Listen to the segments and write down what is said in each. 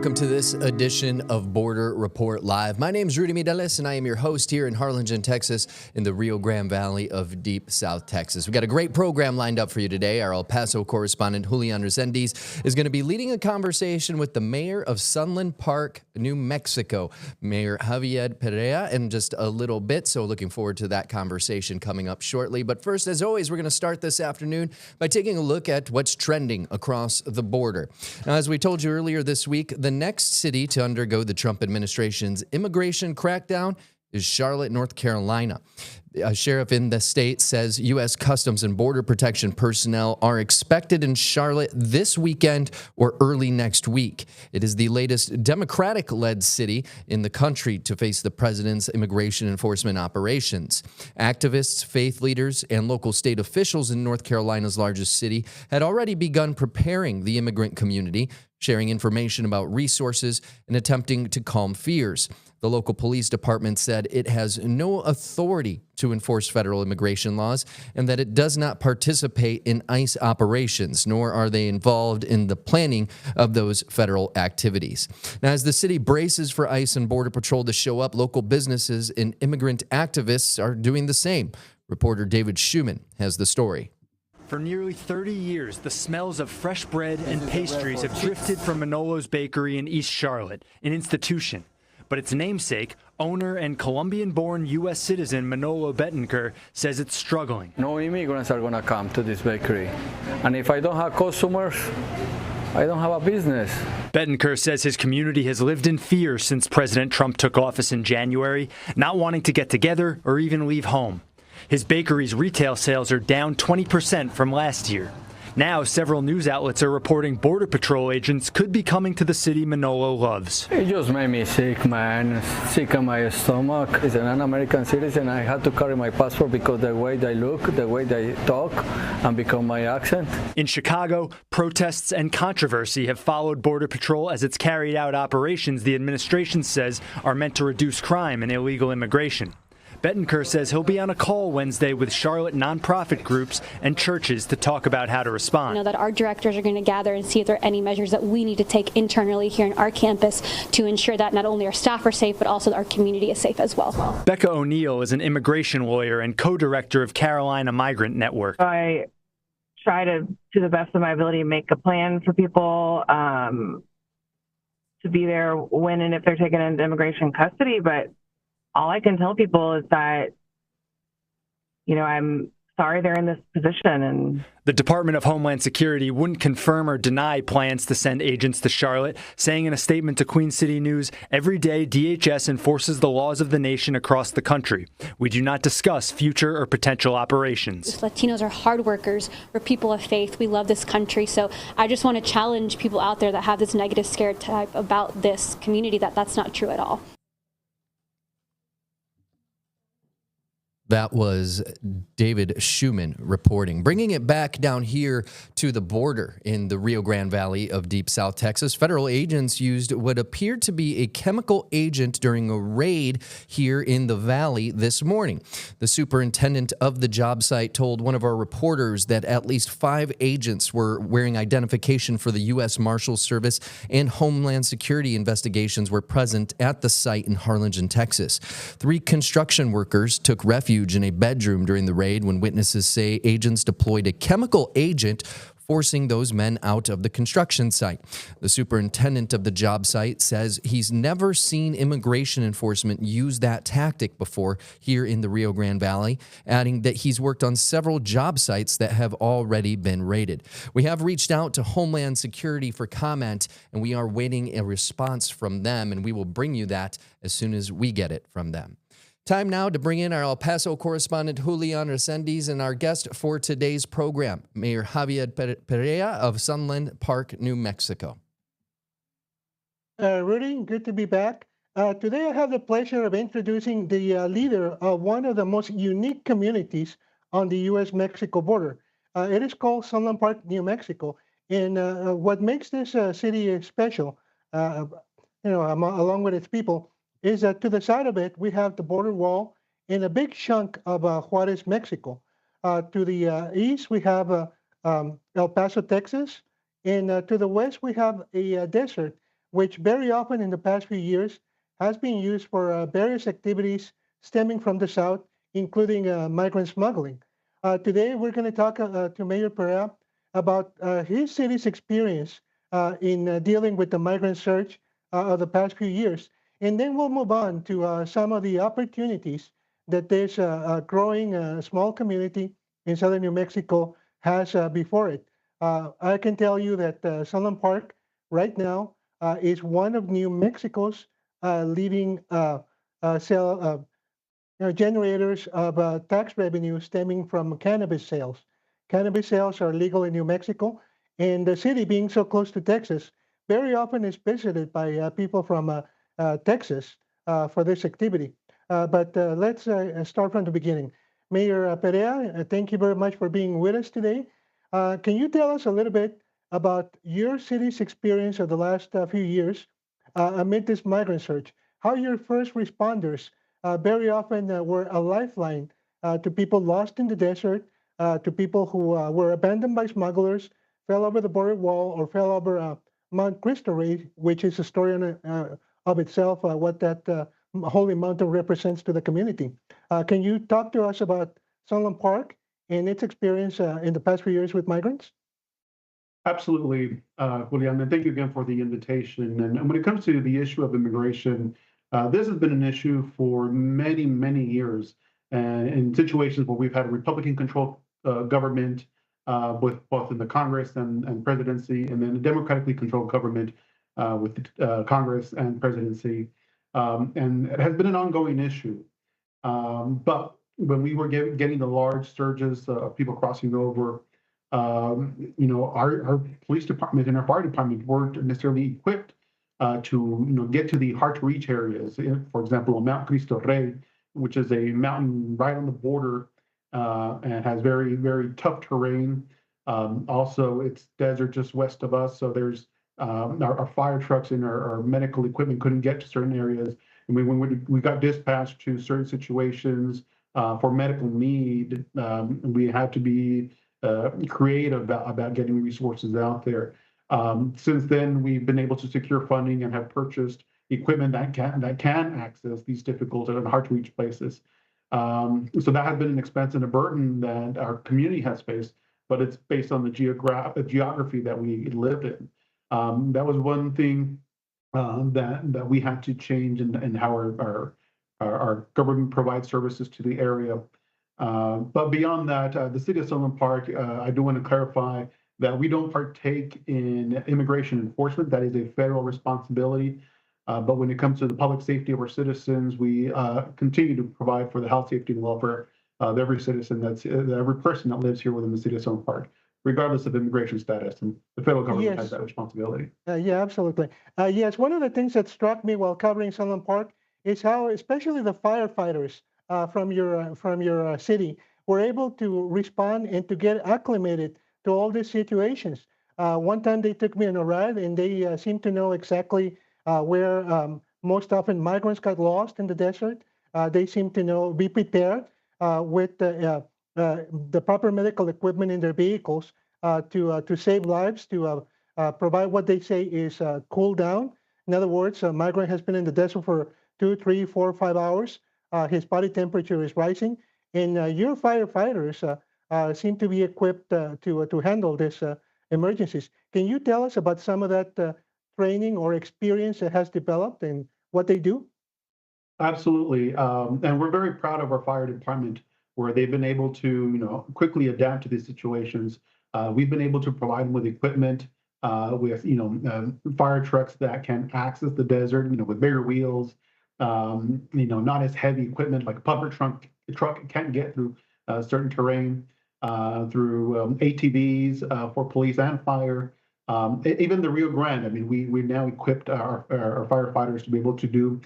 welcome to this edition of Border Report Live. My name is Rudy Mireles, and I am your host here in Harlingen, Texas, in the Rio Grande Valley of deep South Texas. We've got a great program lined up for you today. Our El Paso correspondent, Julian Resendiz, is going to be leading a conversation with the mayor of Sunland Park, New Mexico, Mayor Javier Perea, in just a little bit. So looking forward to that conversation coming up shortly. But first, as always, we're going to start this afternoon by taking a look at what's trending across the border. Now, as we told you earlier this week, the next city to undergo the Trump administration's immigration crackdown is Charlotte, North Carolina. A sheriff in the state says U.S. Customs and Border Protection personnel are expected in Charlotte this weekend or early next week. It is the latest Democratic-led city in the country to face the president's immigration enforcement operations. Activists, faith leaders, and local state officials in North Carolina's largest city had already begun preparing the immigrant community, sharing information about resources and attempting to calm fears. The local police department said it has no authority to enforce federal immigration laws and that it does not participate in ICE operations, nor are they involved in the planning of those federal activities. Now, as the city braces for ICE and Border Patrol to show up, local businesses and immigrant activists are doing the same. Reporter David Schumann has the story. For nearly 30 years, the smells of fresh bread and pastries have drifted from Manolo's Bakery in East Charlotte, an institution. But its namesake, owner and Colombian-born U.S. citizen Manolo Bettenker, says it's struggling. No immigrants are going to come to this bakery. And if I don't have customers, I don't have a business. Bettenker says his community has lived in fear since President Trump took office in January, not wanting to get together or even leave home. His bakery's retail sales are down 20% from last year. Now, several news outlets are reporting Border Patrol agents could be coming to the city Manolo loves. It just made me sick, man. Sick in my stomach. As an American citizen, I had to carry my passport because the way they look, the way they talk, and because my accent. In Chicago, protests and controversy have followed Border Patrol as it's carried out operations the administration says are meant to reduce crime and illegal immigration. Bettenker says he'll be on a call Wednesday with Charlotte nonprofit groups and churches to talk about how to respond. I know that our directors are going to gather and see if there are any measures that we need to take internally here in our campus to ensure that not only our staff are safe, but also our community is safe as well. Becca O'Neill is an immigration lawyer and co-director of Carolina Migrant Network. I try to the best of my ability, make a plan for people to be there when and if they're taken into immigration custody, but all I can tell people is that, I'm sorry they're in this position. And the Department of Homeland Security wouldn't confirm or deny plans to send agents to Charlotte, saying in a statement to Queen City News, every day DHS enforces the laws of the nation across the country. We do not discuss future or potential operations. Latinos are hard workers. We're people of faith. We love this country. So I just want to challenge people out there that have this negative stereotype about this community that's not true at all. That was David Schumann reporting. Bringing it back down here to the border in the Rio Grande Valley of deep South Texas, federal agents used what appeared to be a chemical agent during a raid here in the valley this morning. The superintendent of the job site told one of our reporters that at least 5 agents were wearing identification for the U.S. Marshals Service and Homeland Security investigations were present at the site in Harlingen, Texas. 3 construction workers took refuge in a bedroom during the raid when witnesses say agents deployed a chemical agent, forcing those men out of the construction site. The superintendent of the job site says he's never seen immigration enforcement use that tactic before here in the Rio Grande Valley, adding that he's worked on several job sites that have already been raided. We have reached out to Homeland Security for comment, and we are waiting a response from them, and we will bring you that as soon as we get it from them. Time now to bring in our El Paso correspondent, Julian Resendiz, and our guest for today's program, Mayor Javier Perea of Sunland Park, New Mexico. Rudy, good to be back. Today I have the pleasure of introducing the leader of one of the most unique communities on the U.S.-Mexico border. It is called Sunland Park, New Mexico. And what makes this city special, along with its people, is that to the side of it, we have the border wall and a big chunk of Juarez, Mexico. To the east, we have El Paso, Texas. And to the west, we have a desert which very often in the past few years has been used for various activities stemming from the South, including migrant smuggling. Today, we're going to talk to Mayor Perea about his city's experience in dealing with the migrant surge of the past few years. And then we'll move on to some of the opportunities that this growing small community in southern New Mexico has before it. I can tell you that Sunland Park right now is one of New Mexico's leading sale generators of tax revenue stemming from cannabis sales. Cannabis sales are legal in New Mexico, and the city being so close to Texas, very often is visited by people from Texas for this activity. But let's start from the beginning. Mayor Perea, thank you very much for being with us today. Can you tell us a little bit about your city's experience of the last few years amid this migrant surge? How your first responders very often were a lifeline to people lost in the desert, to people who were abandoned by smugglers, fell over the border wall, or fell over Mount Cristo Rey, which is a story of itself, what that holy mountain represents to the community. Can you talk to us about Sunland Park and its experience in the past few years with migrants? Absolutely, Julian, and thank you again for the invitation. And when it comes to the issue of immigration, this has been an issue for many, many years. And in situations where we've had a Republican-controlled government, with both in the Congress and presidency, and then a democratically controlled government with Congress and presidency. And it has been an ongoing issue. But when we were getting the large surges of people crossing over, our police department and our fire department weren't necessarily equipped to get to the hard-to-reach areas. For example, on Mount Cristo Rey, which is a mountain right on the border and has very, very tough terrain. Also, it's desert just west of us, so there's our fire trucks and our medical equipment couldn't get to certain areas. And when we got dispatched to certain situations for medical need, we had to be creative about getting resources out there. Since then, we've been able to secure funding and have purchased equipment that can access these difficult and hard-to-reach places. So that has been an expense and a burden that our community has faced, but it's based on the geography that we live in. That was one thing that we had to change in how our government provides services to the area. But beyond that, the city of Sunland Park, I do want to clarify that we don't partake in immigration enforcement. That is a federal responsibility. But when it comes to the public safety of our citizens, we continue to provide for the health, safety, and welfare of every citizen, every person that lives here within the city of Sunland Park, regardless of immigration status. And the federal government has that responsibility. Yeah, absolutely. Yes, one of the things that struck me while covering Sunland Park is how, especially the firefighters from your city, were able to respond and to get acclimated to all these situations. One time they took me on a ride, and they seemed to know exactly where most often migrants got lost in the desert. They seem to be prepared with the proper medical equipment in their vehicles to save lives, to provide what they say is cool down. In other words, a migrant has been in the desert for 2, 3, 4, 5 hours. His body temperature is rising, and your firefighters seem to be equipped to handle these emergencies. Can you tell us about some of that training or experience that has developed and what they do? Absolutely, and we're very proud of our fire department, where they've been able to, quickly adapt to these situations. We've been able to provide them with equipment, with fire trucks that can access the desert, with bigger wheels, not as heavy equipment like a pumper truck can't get through certain terrain, through ATVs for police and fire. Even the Rio Grande. I mean, we now equipped our firefighters to be able to do,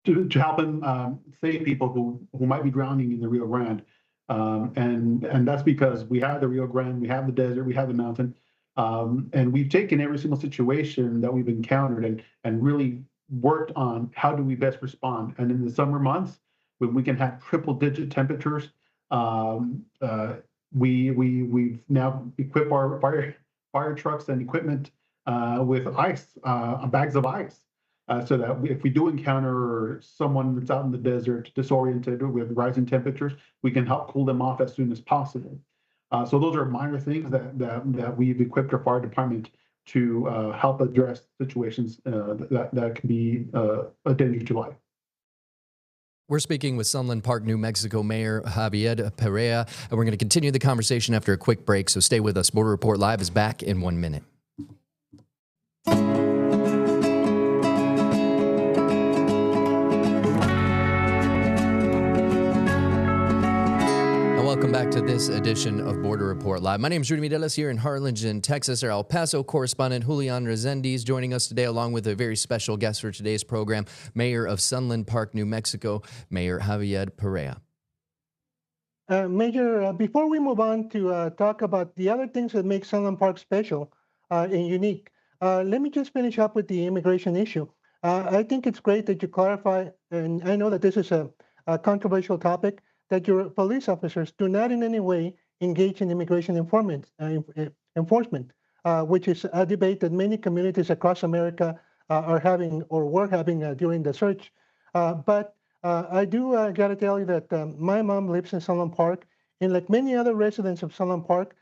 to help them save people who might be drowning in the Rio Grande. And that's because we have the Rio Grande, we have the desert, we have the mountain, and we've taken every single situation that we've encountered and really worked on how do we best respond. And in the summer months, when we can have triple-digit temperatures, we've now equipped our fire trucks and equipment with ice, bags of ice, so that if we do encounter someone that's out in the desert disoriented with rising temperatures, we can help cool them off as soon as possible. So those are minor things that we've equipped our fire department to help address situations that can be a danger to life. We're speaking with Sunland Park, New Mexico Mayor Javier Perea, and we're going to continue the conversation after a quick break, so stay with us. Border Report Live is back in 1 minute. Welcome back to this edition of Border Report Live. My name is Rudy Mideles here in Harlingen, Texas. Our El Paso correspondent Julian Rezendes joining us today, along with a very special guest for today's program, Mayor of Sunland Park, New Mexico, Mayor Javier Perea. Major, before we move on to talk about the other things that make Sunland Park special and unique, let me just finish up with the immigration issue. I think it's great that you clarify, and I know that this is a controversial topic, that your police officers do not in any way engage in immigration enforcement, which is a debate that many communities across America are having or were having during the search. But I do got to tell you that my mom lives in Sunland Park, and like many other residents of Sunland Park,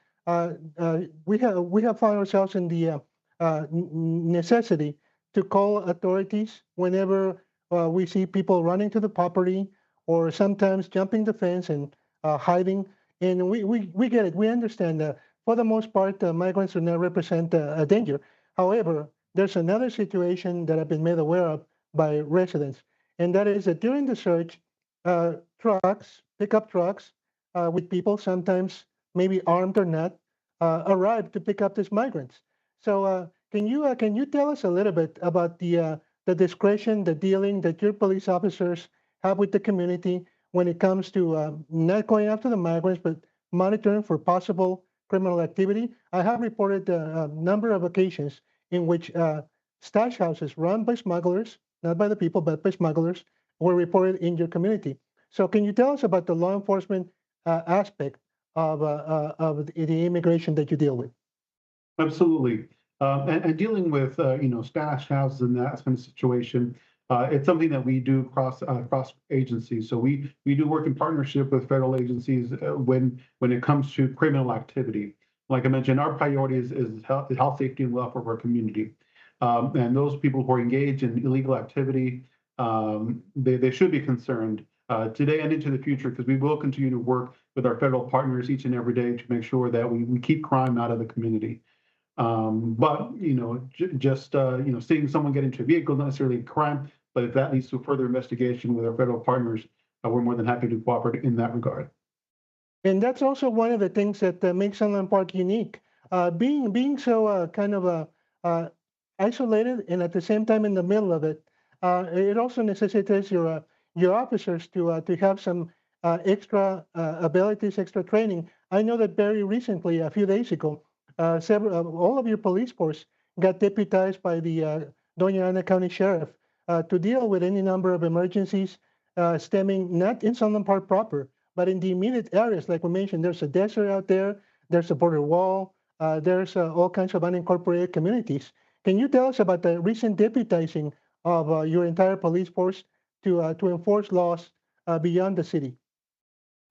we have found ourselves in the necessity to call authorities whenever we see people running to the property, or sometimes jumping the fence and hiding. And we get it. We understand that for the most part, migrants do not represent a danger. However, there's another situation that I've been made aware of by residents, and that is that during the search, pickup trucks with people, sometimes maybe armed or not, arrive to pick up these migrants. So can you tell us a little bit about the discretion, the dealing that your police officers have with the community when it comes to not going after the migrants, but monitoring for possible criminal activity? I have reported a number of occasions in which stash houses run by smugglers, not by the people, but by smugglers, were reported in your community. So can you tell us about the law enforcement aspect of the immigration that you deal with? Absolutely. And dealing with stash houses and that kind of situation, it's something that we do across agencies. So we do work in partnership with federal agencies when it comes to criminal activity. Like I mentioned, our priority is health, safety, and welfare of our community. And those people who are engaged in illegal activity, they should be concerned today and into the future, because we will continue to work with our federal partners each and every day to make sure that we keep crime out of the community. But seeing someone get into a vehicle is not necessarily a crime, but if that leads to further investigation with our federal partners, we're more than happy to cooperate in that regard. And that's also one of the things that makes Sunland Park unique. Being so kind of isolated and at the same time in the middle of it, it also necessitates your officers to have some extra abilities, extra training. I know that very recently, a few days ago, all of your police force got deputized by the Doña Ana County Sheriff to deal with any number of emergencies stemming not in Sunland Park proper, but in the immediate areas. Like we mentioned, there's a desert out there, there's a border wall, there's all kinds of unincorporated communities. Can you tell us about the recent deputizing of your entire police force to enforce laws beyond the city?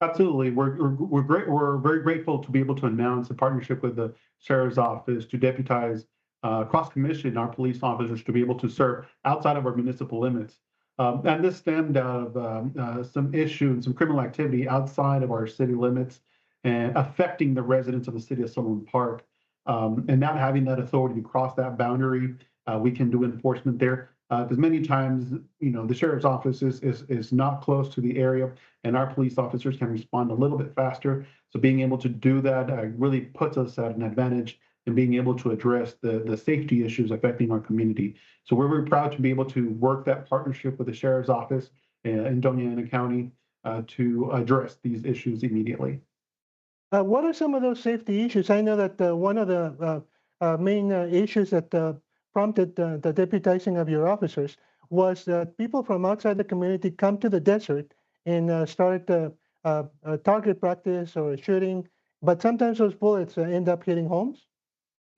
Absolutely. We're very grateful to be able to announce a partnership with the Sheriff's Office to deputize cross-commission our police officers to be able to serve outside of our municipal limits. And this stemmed out of some issue and some criminal activity outside of our city limits and affecting the residents of the city of Sunland Park. And not having that authority to cross that boundary, we can do enforcement there. Because many times, the sheriff's office is not close to the area, and our police officers can respond a little bit faster. So being able to do that really puts us at an advantage in being able to address the safety issues affecting our community. So we're very proud to be able to work that partnership with the sheriff's office in Doña Ana County to address these issues immediately. What are some of those safety issues? I know that one of the main issues that prompted the deputizing of your officers was that people from outside the community come to the desert and start target practice or shooting, but sometimes those bullets end up hitting homes.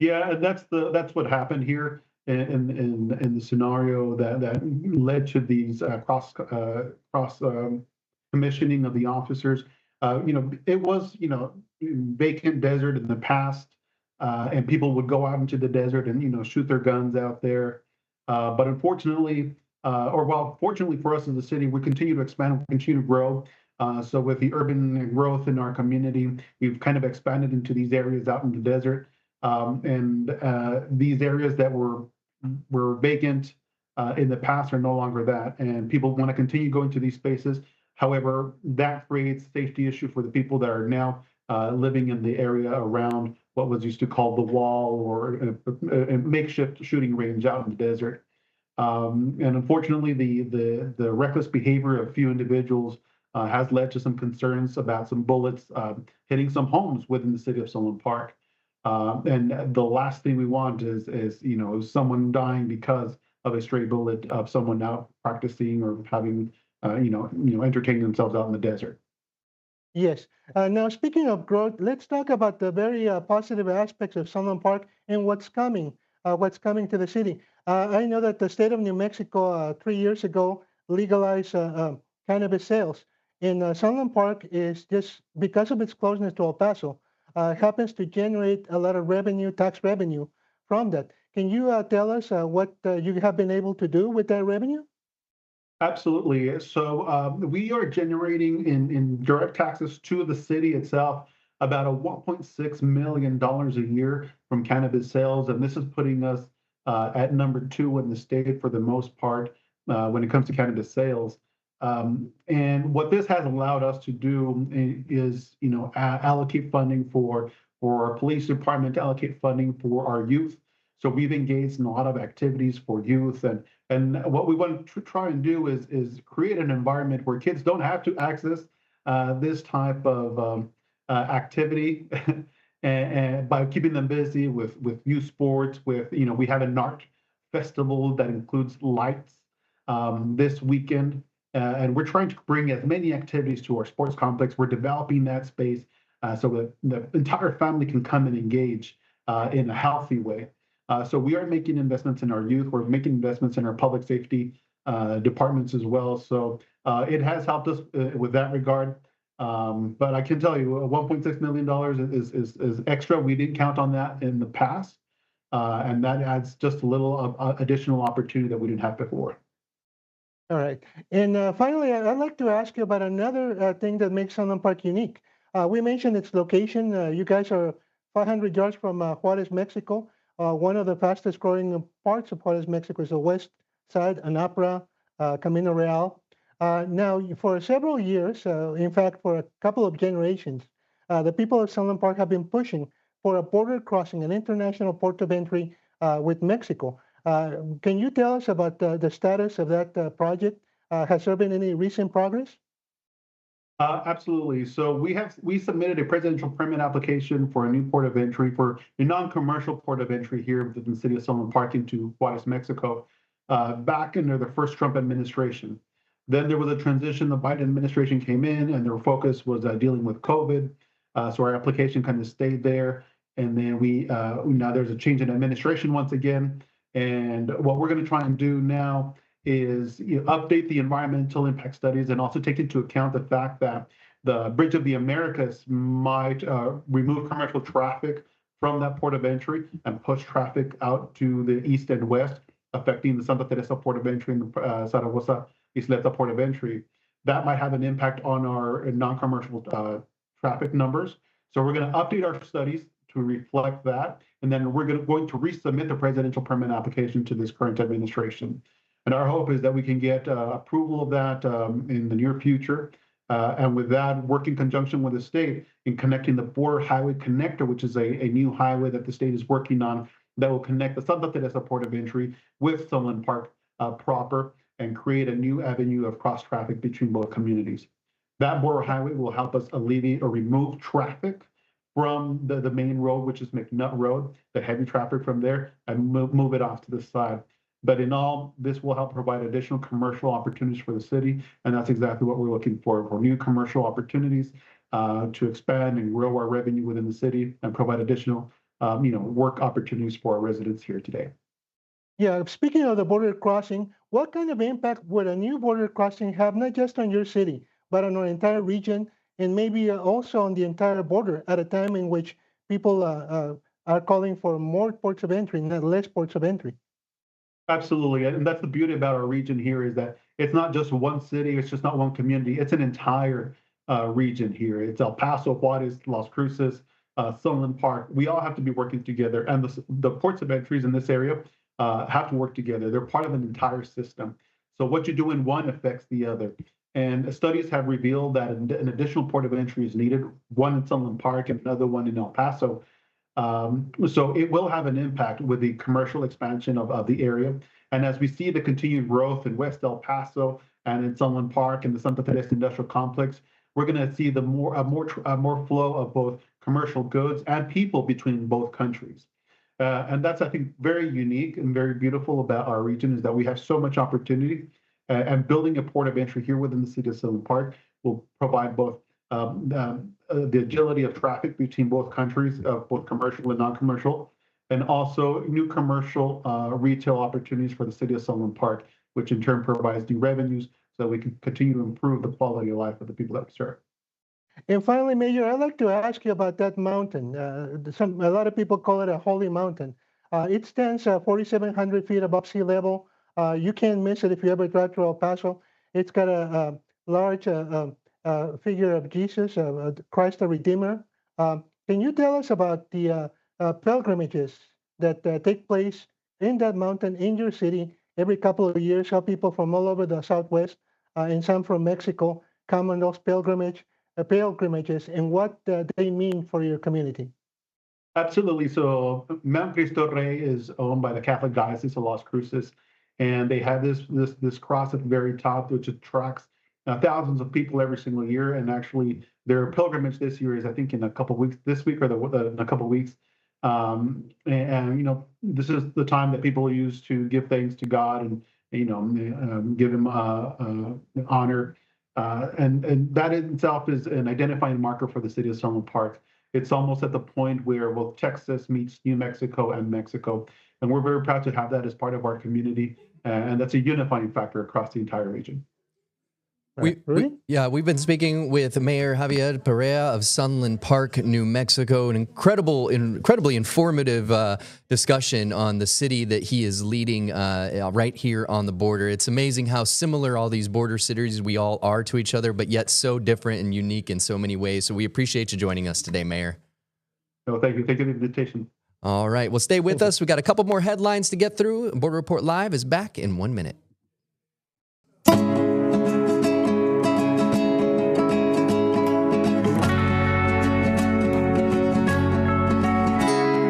Yeah, and that's what happened here in the scenario that led to these cross commissioning of the officers. It was vacant desert in the past, and people would go out into the desert and shoot their guns out there. But unfortunately, or well, fortunately for us as a city, we continue to expand, we continue to grow. So with the urban growth in our community, we've kind of expanded into these areas out in the desert. And these areas that were vacant in the past are no longer that, and people want to continue going to these spaces. However, that creates safety issue for the people that are now living in the area around what was used to call the wall, or a makeshift shooting range out in the desert. And unfortunately, the reckless behavior of few individuals has led to some concerns about some bullets hitting some homes within the city of Sunland Park. And the last thing we want is someone dying because of a stray bullet of someone out practicing or having entertaining themselves out in the desert. Yes. Now, speaking of growth, let's talk about the very positive aspects of Sunland Park and what's coming to the city. I know that the state of New Mexico 3 years ago legalized cannabis sales. And Sunland Park is just because of its closeness to El Paso, happens to generate a lot of revenue, tax revenue from that. Can you tell us what you have been able to do with that revenue? Absolutely. So we are generating in direct taxes to the city itself about a $1.6 million a year from cannabis sales. And this is putting us at number 2 in the state for the most part when it comes to cannabis sales. And what this has allowed us to do is, allocate funding for our police department, allocate funding for our youth. So we've engaged in a lot of activities for youth, and what we want to try and do is create an environment where kids don't have to access this type of activity, and by keeping them busy with youth sports. We have an art festival that includes lights this weekend, and we're trying to bring as many activities to our sports complex. We're developing that space so that the entire family can come and engage in a healthy way. So we are making investments in our youth. We're making investments in our public safety departments as well. So it has helped us with that regard. But I can tell you, $1.6 million is extra. We didn't count on that in the past, and that adds just a little additional opportunity that we didn't have before. All right. And finally, I'd like to ask you about another thing that makes Sunland Park unique. We mentioned its location. You guys are 500 yards from Juarez, Mexico. One of the fastest growing parts of Juarez, Mexico is the west side, Anapra, Camino Real. Now, for several years, in fact, for a couple of generations, the people of Sunland Park have been pushing for a border crossing, an international port of entry with Mexico. Can you tell us about the status of that project? Has there been any recent progress? Absolutely. So we submitted a presidential permit application for a new port of entry, for a non-commercial port of entry here within the city of Sunland Park into Juarez, Mexico, back under the first Trump administration. Then there was a transition. The Biden administration came in, and their focus was dealing with COVID. So our application kind of stayed there. And then now there's a change in administration once again. And what we're going to try and do now is update the environmental impact studies, and also take into account the fact that the Bridge of the Americas might remove commercial traffic from that port of entry and push traffic out to the east and west, affecting the Santa Teresa port of entry and the Zaragoza Ysleta port of entry. That might have an impact on our non-commercial traffic numbers. So we're going to update our studies to reflect that, and then we're going to resubmit the presidential permit application to this current administration. And our hope is that we can get approval of that in the near future. And with that, work in conjunction with the state in connecting the border highway connector, which is a new highway that the state is working on, that will connect the Santa Teresa port of entry with Sunland Park proper, and create a new avenue of cross traffic between both communities. That border highway will help us alleviate or remove traffic from the main road, which is McNutt Road, the heavy traffic from there, and move it off to the side. But in all, this will help provide additional commercial opportunities for the city, and that's exactly what we're looking for new commercial opportunities to expand and grow our revenue within the city and provide additional work opportunities for our residents here today. Yeah, speaking of the border crossing, what kind of impact would a new border crossing have, not just on your city, but on our entire region, and maybe also on the entire border at a time in which people are calling for more ports of entry, not less ports of entry? Absolutely. And that's the beauty about our region here is that it's not just one city, it's just not one community, it's an entire region here. It's El Paso, Juarez, Las Cruces, Sunland Park. We all have to be working together. And the ports of entries in this area have to work together. They're part of an entire system. So what you do in one affects the other. And studies have revealed that an additional port of entry is needed, one in Sunland Park and another one in El Paso. So it will have an impact with the commercial expansion of the area. And as we see the continued growth in West El Paso and in Sunland Park and the Santa Teresa Industrial Complex, we're going to see the more flow of both commercial goods and people between both countries. And that's, I think, very unique and very beautiful about our region is that we have so much opportunity. And building a port of entry here within the city of Sunland Park will provide both the agility of traffic between both countries, both commercial and non-commercial, and also new commercial retail opportunities for the city of Sunland Park, which in turn provides new revenues so we can continue to improve the quality of life of the people that we serve. And finally, Mayor, I'd like to ask you about that mountain. A lot of people call it a holy mountain. It stands 4,700 feet above sea level. You can't miss it if you ever drive to El Paso. It's got a large figure of Jesus, Christ the Redeemer. Can you tell us about the pilgrimages that take place in that mountain in your city every couple of years? How people from all over the Southwest and some from Mexico come on those pilgrimages and what they mean for your community? Absolutely. So Mount Cristo Rey is owned by the Catholic Diocese of Las Cruces, and they have this cross at the very top, which attracts thousands of people every single year. And actually, their pilgrimage this year is, I think, in a couple of weeks. This week or in a couple of weeks. And this is the time that people use to give thanks to God and give Him honor. And that in itself is an identifying marker for the city of Sunland Park. It's almost at the point where Texas meets New Mexico and Mexico. And we're very proud to have that as part of our community. And that's a unifying factor across the entire region. We've been speaking with Mayor Javier Perea of Sunland Park, New Mexico. An incredibly informative discussion on the city that he is leading right here on the border. It's amazing how similar all these border cities we all are to each other, but yet so different and unique in so many ways. So we appreciate you joining us today, Mayor. No, thank you. Thank you for the invitation. All right. Well, stay with us. We got a couple more headlines to get through. Border Report Live is back in 1 minute.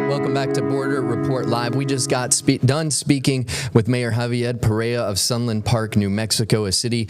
Welcome back to Border Report Live. We just got done speaking with Mayor Javier Perea of Sunland Park, New Mexico, a city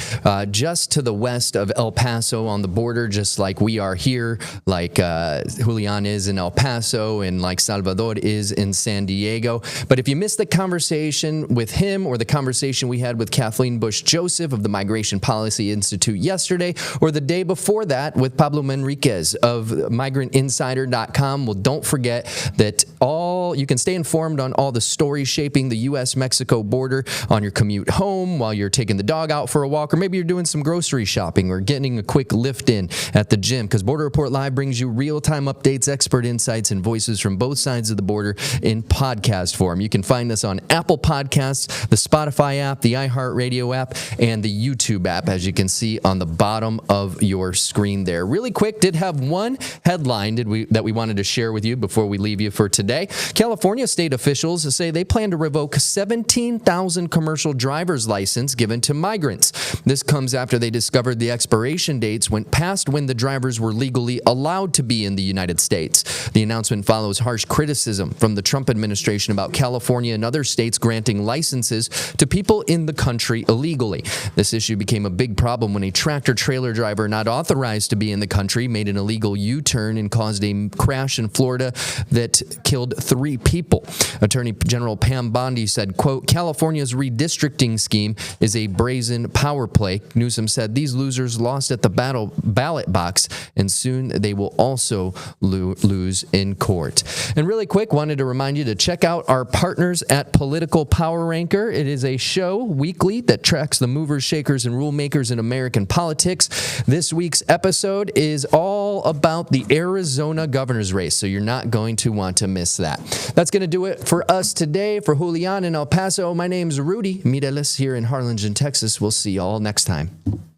just to the west of El Paso on the border, just like we are here, like Julian is in El Paso and like Salvador is in San Diego. But if you missed the conversation with him or the conversation we had with Kathleen Bush-Joseph of the Migration Policy Institute yesterday, or the day before that with Pablo Manriquez of migrantinsider.com, well, don't forget that you can stay informed on all the stories shaping the U.S.-Mexico border on your commute home, while you're taking the dog out for a walk, or maybe you're doing some grocery shopping or getting a quick lift in at the gym, because Border Report Live brings you real-time updates, expert insights, and voices from both sides of the border in podcast form. You can find us on Apple Podcasts, the Spotify app, the iHeartRadio app, and the YouTube app, as you can see on the bottom of your screen there. Really quick, did have one headline that we wanted to share with you before we leave you for today. California state officials say they plan to revoke 17,000 commercial driver's licenses given to migrants. This comes after they discovered the expiration dates went past when the drivers were legally allowed to be in the United States. The announcement follows harsh criticism from the Trump administration about California and other states granting licenses to people in the country illegally. This issue became a big problem when a tractor-trailer driver not authorized to be in the country made an illegal U-turn and caused a crash in Florida that killed 3 free people. Attorney General Pam Bondi said, quote, California's redistricting scheme is a brazen power play. Newsom said these losers lost at the ballot box, and soon they will also lose in court. And really quick, wanted to remind you to check out our partners at Political Power Ranker. It is a show weekly that tracks the movers, shakers, and rule makers in American politics. This week's episode is all about the Arizona governor's race, so you're not going to want to miss that. That's going to do it for us today. For Julian in El Paso, my name's Rudy Mireles here in Harlingen, Texas. We'll see y'all next time.